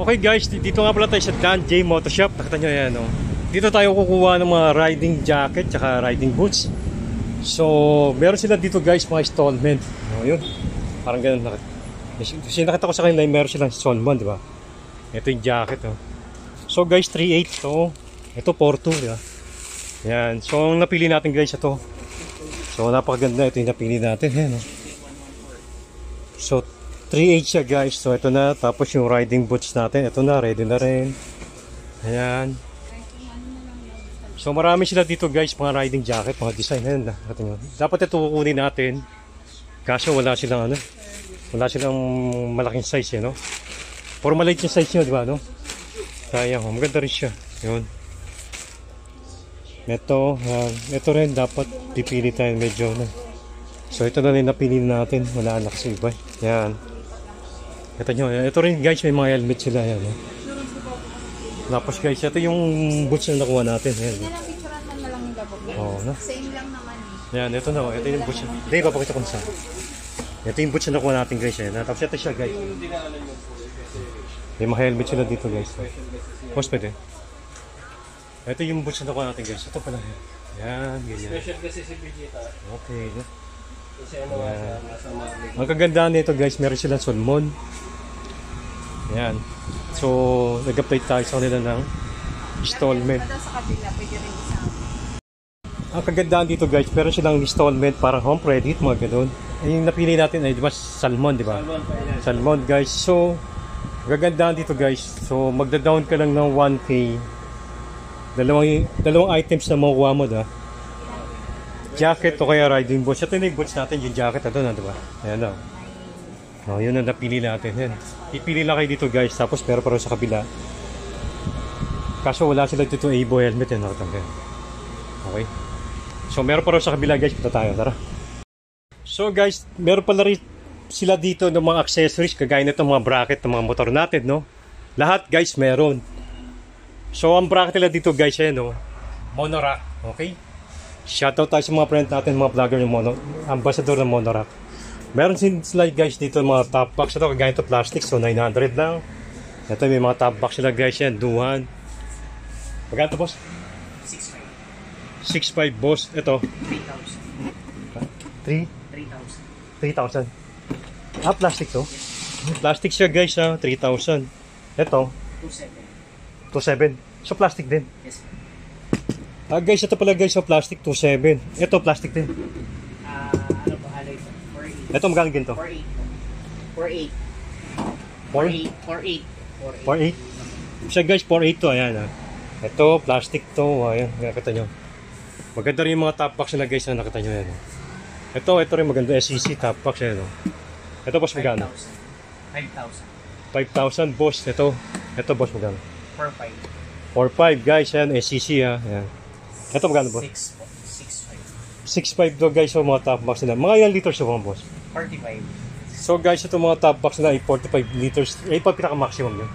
Okay guys, dito nga pala tayo sa Dan J Moto Shop. Nakita nyo yan, no? Dito tayo kukuha ng mga riding jacket tsaka riding boots. So, meron sila dito guys, mga installment. O, yun. Parang ganun. Kasi nakita ko sa kanila, meron silang installment, di ba? Ito yung jacket, oh. So guys, 3.8 to. Ito 4.2, di ba? Yan. So, ang napili natin guys, ito. So, napakaganda. Ito yung napili natin. Yan, no? So, 3.8 siya guys. So ito na. Tapos yung riding boots natin. Ito na. Ready na rin. Ayan. So marami sila dito guys. Mga riding jacket. Mga design. Ayan. Dapat ito kukunin natin. Kaso wala silang ano. Wala silang malaking size. No? Puro maliit yung size nyo. Diba? No? Kaya. Maganda rin siya. Yun. Ito. Ito rin. Dapat pipili tayo medyo. No? So ito na rin napili natin. Wala na kasi iba. Yan. Ito nyo, ito rin guys, may mga helmet sila yan. Eh. Tapos guys, ito yung boots na nakuha natin. Ayan. Picturean na lang yung gabog. Oo, na. Same lang naman. Yan, ito na. Ito yung boots. Hindi, papakita ko saan. Ito yung boots na nakuha natin guys. Ayan. Tapos ito siya guys. May mga helmet sila dito guys. Post pwede. Ito yung boots na nakuha natin guys. Ito pala. Yan, ganyan. Special kasi si Vegeta. Okay. Kasi ano nasa mga ang kagandahan nito guys, meron silang sulmon. Ayan. So, nag-update tayo sa kanila ng installment. Sa kabila, pwede rin isama. Ang kagandahan dito guys, meron silang installment parang home credit, mga ganun. Yung napili natin ay, di ba, salmon, di ba? Salmon guys. So, kagandahan dito guys. So, magda-down ka lang ng 1K. Dalawang items na makukuha mo, da. Jacket o kaya riding boots. Ito yung boots natin, yung jacket. Ito na, di ba? Ayan na. Oh, yun ang napili natin. Yan. Ipili lang kayo dito guys. Tapos pero sa kabila. Kaso wala sila dito Abo helmet. Yan, nakatanggal. Okay. So meron pa rin sa kabila guys. Punta tayo. Tara. So guys, meron pala rin sila dito ng mga accessories. Kagaya nito mga bracket ng mga motor natin, no? Lahat guys meron. So ang bracket nila dito guys, ayan, no? Monorack. Okay? Shoutout tayo sa mga friend natin, mga vlogger ng ambassador ng Monorack. Meron sila guys dito mga top box. Ito kagaya ito plastic, so 900 lang. Ito may mga top box sila guys yan, duhan. Magkano boss? 6.5 boss. Ito 3,000. Ah, plastic to? Plastic siya guys, ha? 3,000. Ito 2,700. So plastic din. Yes. Ah guys, ito pala guys, so plastic 2,700. Ito plastic din. Ano ba alay ito? 4.8. Ito magkano ginto? 4.8. 4.8. Siya guys, 4.8 to. Ayan, ha. Ito, plastic to. Ayan, nakita nyo. Maganda rin yung mga top box nila guys, na nakita nyo yan. Ito rin maganda. SEC top box. Ayan, ito boss magkano? 5,000 boss. Ito boss magkano? 4.5 guys. Ayan, SEC ha. Ayan. Ito magkano boss? 6.5 to guys. So mga top box nila. Mga ilang liters yung mga boss? 45. So guys, ito mga top box nila ay 45 liters. Ay pa pinaka-maximum yun.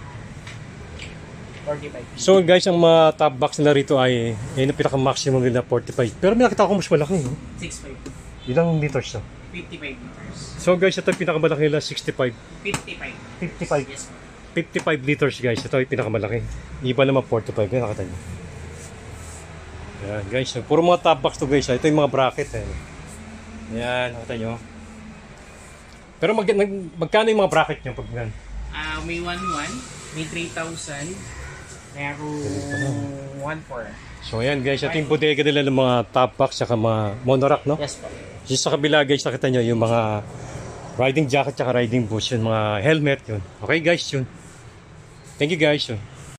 45. So guys, ang mga top box nila rito ay yun ang pinaka-maximum nila 45. Pero may nakita ko mas malaki. No? 6.5. Ilang liters to? 55 liters. So guys, ito yung pinakamalaki nila 65. 55. Yes. 55 liters guys. Ito yung pinakamalaki. Iba naman 45. Yan nakita nyo. Yan guys. Puro mga top box to guys. Ito yung mga bracket. Yan. Nakita nyo. Pero magkano yung mga bracket nyo pag yan? May 1.1. May 3,000. Meron 1.4. So yan guys. Ito yung bodega nila ng mga top box saka mga monorack, no? Yes po. Just sa kabila guys, nakita nyo yung mga riding jacket saka riding boots. Yung mga helmet yun. Okay guys, yun. Thank you guys. Yun.